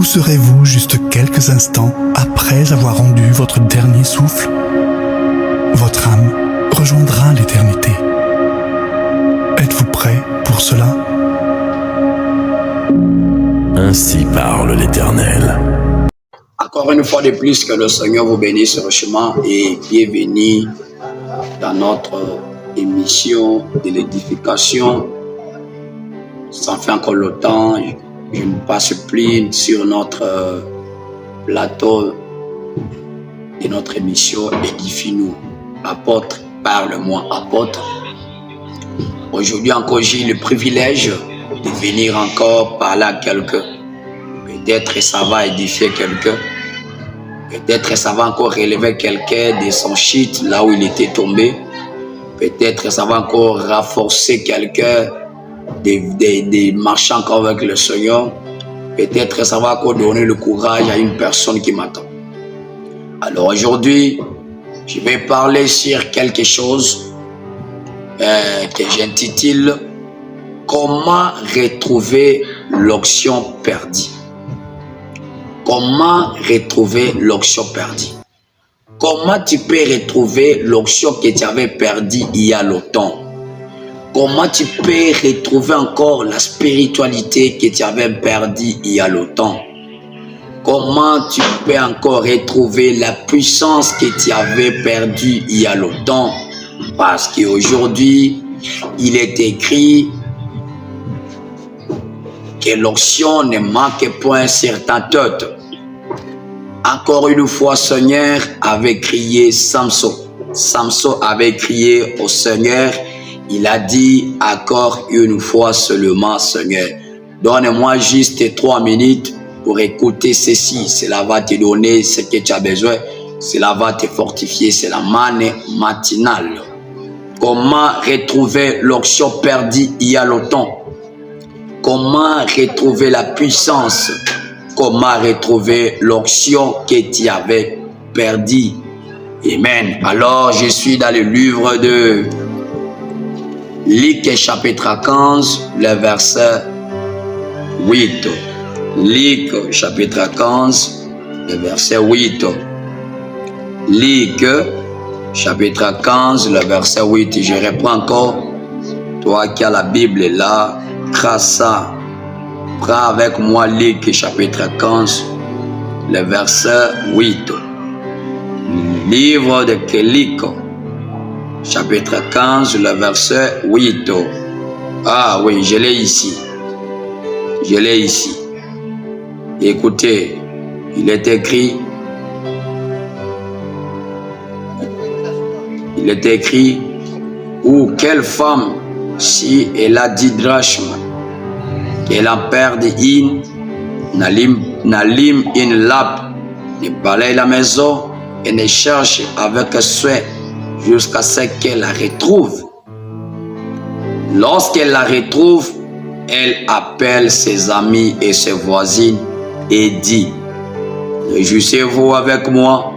Où serez-vous juste quelques instants après avoir rendu votre dernier souffle? Votre âme rejoindra l'éternité. Êtes-vous prêt pour cela? Ainsi parle l'Éternel. Encore une fois de plus, que le Seigneur vous bénisse richement et bienvenue dans notre émission de l'édification. Sans faire encore le temps, je ne passe plus sur notre plateau de notre émission Édifie-nous. Apôtre, parle-moi, apôtre. Aujourd'hui encore, j'ai le privilège de venir encore parler à quelqu'un. Peut-être ça va édifier quelqu'un. Peut-être ça va encore relever quelqu'un de son shit là où il était tombé. Peut-être ça va encore renforcer quelqu'un de marcher encore avec le Seigneur. Peut-être ça va encore donner le courage à une personne qui m'attend. Alors aujourd'hui, je vais parler sur quelque chose que j'intitule « Comment retrouver l'onction perdue ». Comment retrouver l'onction perdue? Comment tu peux retrouver l'onction que tu avais perdue il y a longtemps? Comment tu peux retrouver encore la spiritualité que tu avais perdue il y a longtemps? Comment tu peux encore retrouver la puissance que tu avais perdue il y a longtemps? Parce qu'aujourd'hui, il est écrit que l'onction ne manque point sur ta tête. Encore une fois, Seigneur avait crié Samson. Samson avait crié au Seigneur. Il a dit encore une fois seulement, Seigneur, donne-moi juste 3 minutes pour écouter ceci. Cela va te donner ce que tu as besoin. Cela va te fortifier. C'est la manne matinale. Comment retrouver l'onction perdue il y a longtemps? Comment retrouver la puissance? Comment retrouver l'onction que tu avais perdue? Amen. Alors, je suis dans le livre de Luc chapitre 15, le verset 8. Luc chapitre 15, le verset 8. Luc chapitre 15, le verset 8. Je reprends encore. Toi qui as la Bible là, grâce à, prends avec moi Luc chapitre 15, le verset 8. Livre de Luc chapitre 15, le verset 8. Ah oui, je l'ai ici. Je l'ai ici. Écoutez, il est écrit. Il est écrit, ou quelle femme, si elle a 10 drachmes, qu'elle en perde une, n'allume une lampe, ne balaye la maison et ne cherche avec soin jusqu'à ce qu'elle la retrouve. Lorsqu'elle la retrouve, elle appelle ses amis et ses voisines et dit, réjouissez-vous avec moi,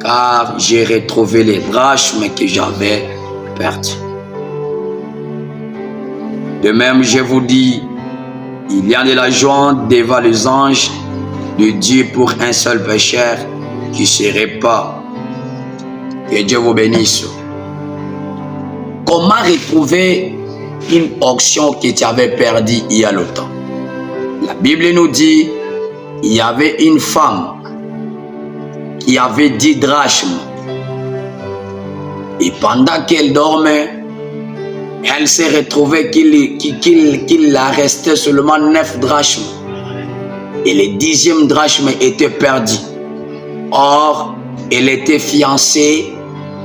car j'ai retrouvé les drachmes que j'avais perdus. De même, je vous dis, il y a de la joie devant les anges de Dieu pour un seul pécheur qui se répand. Que Dieu vous bénisse. Comment retrouver une onction que tu avais perdue il y a longtemps? La Bible nous dit, il y avait une femme qui avait 10 drachmes. Et pendant qu'elle dormait, elle s'est retrouvée qu'il la restait seulement 9 drachmes. Et le 10e drachme était perdu. Or, elle était fiancée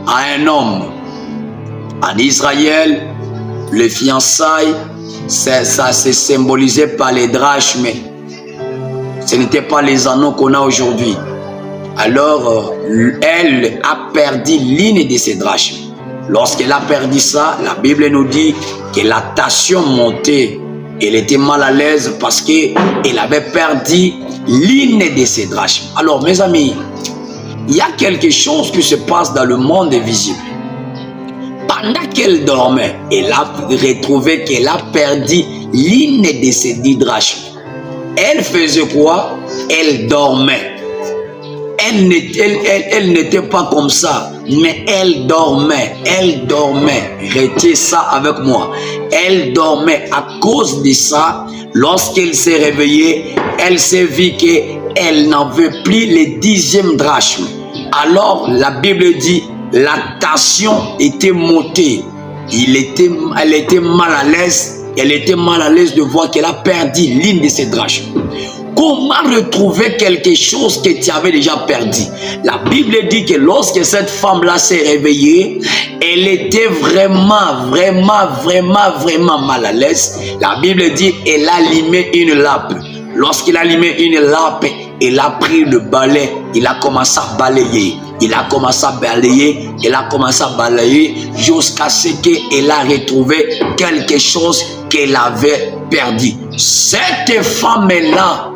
à un homme. En Israël, le fiançailles, ça se symbolisait par les drachmes. Ce n'était pas les anneaux qu'on a aujourd'hui. Alors, elle a perdu l'une de ses drachmes. Lorsqu'elle a perdu ça, la Bible nous dit que la tension montait. Elle était mal à l'aise parce qu'elle avait perdu l'une de ses drachmes. Alors, mes amis, il y a quelque chose qui se passe dans le monde visible. Pendant qu'elle dormait, elle a retrouvé qu'elle a perdu l'une de ses 10 drachmes. Elle faisait quoi? elle dormait. Elle n'était pas comme ça, mais elle dormait. Retiens ça avec moi. Elle dormait. À cause de ça, lorsqu'elle s'est réveillée, elle s'est vue qu'elle n'avait plus les 10e drachmes. Alors, la Bible dit, la tension était montée. Elle était mal à l'aise. Elle était mal à l'aise de voir qu'elle a perdu l'une de ses drachmes. Comment retrouver quelque chose que tu avais déjà perdu? La Bible dit que lorsque cette femme-là s'est réveillée, elle était vraiment mal à l'aise. La Bible dit qu'elle a allumé une lampe. Lorsqu'il a allumé une lampe, il a pris le balai, il a commencé à balayer. Il a commencé à balayer jusqu'à ce qu'elle a retrouvé quelque chose qu'elle avait perdu. Cette femme-là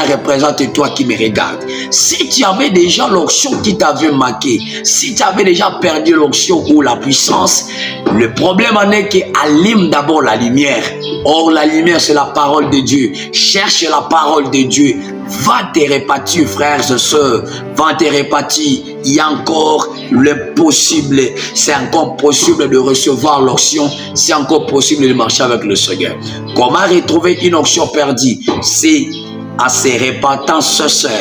représente toi qui me regarde. Si tu avais déjà l'onction qui t'avait marqué, si tu avais déjà perdu l'onction ou la puissance, le problème en est qu'allume d'abord la lumière. Or, la lumière, c'est la parole de Dieu. Cherche la parole de Dieu. Va te répartir, frères et sœurs. Va te répartir. Il y a encore le possible. C'est encore possible de recevoir l'onction. C'est encore possible de marcher avec le Seigneur. Comment retrouver une onction perdue? C'est en se répartant, sœurs.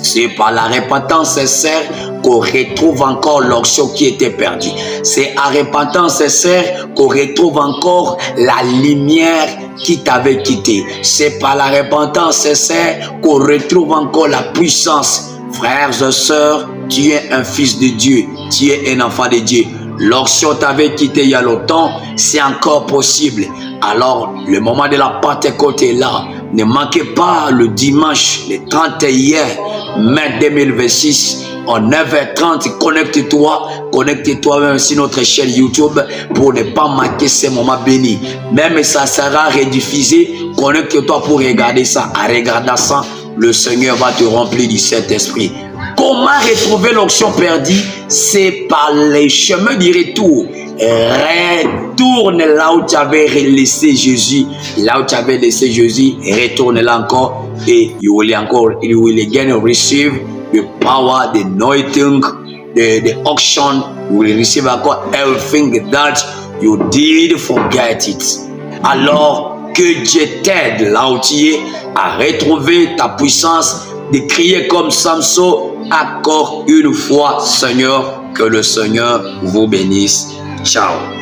C'est par la repentance sincère qu'on retrouve encore l'onction qui était perdue. C'est en repentance sincère qu'on retrouve encore la lumière qui t'avait quitté. C'est par la repentance sincère qu'on retrouve encore la puissance. Frères et sœurs, tu es un fils de Dieu, tu es un enfant de Dieu. L'onction t'avait quitté il y a longtemps, c'est encore possible. Alors, le moment de la Pentecôte est là. Ne manquez pas le dimanche, le 31 mai 2026, en 9h30. Connecte-toi même sur notre chaîne YouTube pour ne pas manquer ces moments bénis. Même ça sera rediffusé. Connecte-toi pour regarder ça. En regardant ça, le Seigneur va te remplir du Saint-Esprit. Comment retrouver l'onction perdue? C'est par les chemins du retour. Retourne là où tu avais laissé Jésus. Là où tu avais laissé Jésus, retourne là encore. Et you will again receive the power, the anointing, the auction. You will receive encore everything that you did forget it. Alors que Dieu t'aide là où tu es à retrouver ta puissance, de crier comme Samson encore une fois, Seigneur. Que le Seigneur vous bénisse. Ciao.